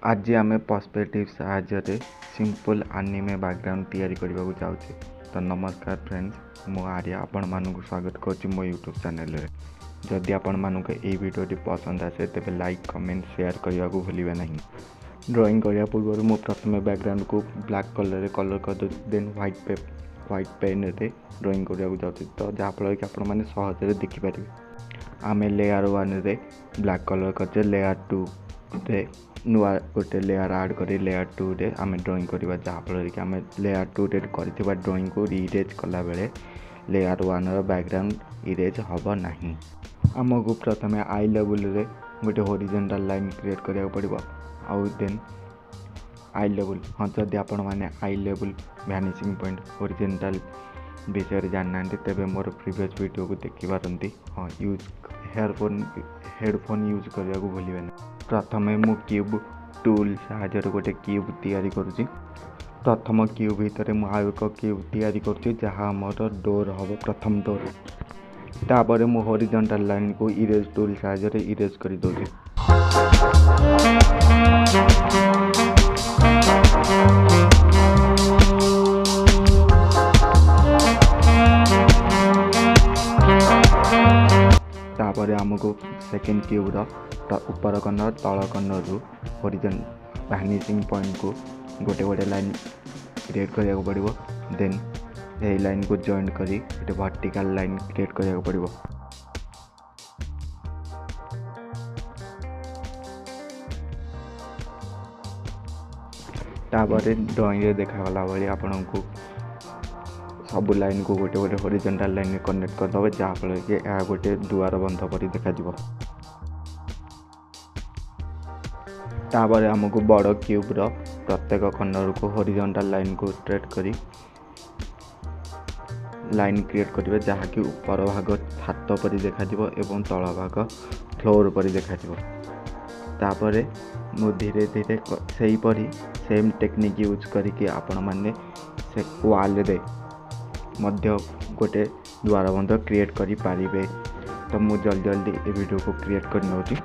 आज आम पर्सपेक्टिव साहाय्य सिंपल एनिमे बैकग्राउंड तैयारी करने को जाऊँचे। तो नमस्कार फ्रेंड्स, मु आर्या आपण मानक स्वागत करुँच मो यूट्यूब चैनल रे। जदि आपण मानक ये वीडियो पेंट आसे तेज लाइक कमेंट शेयर करने को भूलिए नहीं। ड्राइंग करने पूर्व मु प्रथम बैकग्राउंड को ब्लैक कलर कलर कर देन व्हाइट पेन रे ड्राइंग करने जाऊँचे। तो जहाँफल कि आपण मैंने सहज देखिपारे आम लेयर 1 रे ब्लैक कलर कर लेयर 2 रे नुआ गोटे लेयर ऐड करी लेयर 2 रे आम ड्राइंग करवा जहाँफल कि आम लेयर 2 रे कर ड्राइंग को इरेज कला बेले लेयर 1 रो बैकग्राउंड इरेज हम नहीं। आमको प्रथम आई लेवल रे गोटे हॉरिजॉन्टल लाइन क्रिएट करिया पड़िबो। आउ देन आई लेवल हाँ जदि आपण माने आई लेवल वैनिशिंग पॉइंट हॉरिजॉन्टल विषय जानना तेरे मोर प्रीवियस वीडियो को देखी पारती। हाँ यूज हेडफोन यूज करने को भूलिए ना। प्रथम मु क्यूब टूल साहाय्य गोटे क्यूब तैयारी करुँची। प्रथम क्यूब भितर मुझे एक क्यूब तैयारी करुँची जहाँ मोर डोर हम प्रथम डोर। तापर मु हॉरिजॉन्टल लाइन को इरेज टूल साहाय्य इरेज कर दूसरी। तापर आमको सेकेंड क्यूब ऊपर कर्नर तल कर्नर रु हॉरिजॉन वैनिशिंग पॉइंट को गोटे गोटे लाइन क्रिएट करिया पड़िबो। देन यही लाइन को जॉइन करी गोटे वर्टिकल लाइन क्रिएट करिया पड़िबो। तापर ड्राइंग रे देखागला भाई आपण को सब लाइन को गोटे गोटे हॉरिजॉन्टल लाइन कनेक्ट करदे जहाँफल कि यह गोटे दुआर बंध पर देखा। तापर आमको बड़ क्यूब रो प्रत्येक कर्नर को हॉरिजॉन्टल लाइन को स्ट्रेट करी लाइन क्रिएट करिवे जहाँकि ऊपर भाग छात पर देखा एवं तल भाग फ्लोर पर देखा। तापर मु धीरे धीरे से सेम टेक्निक यूज करके आपण माने से वाल रे मध्य गोटे द्वार बंध क्रिएट करि पारिबे। तो मु जल्दी जल्दी ए वीडियो को क्रिएट कर नउची।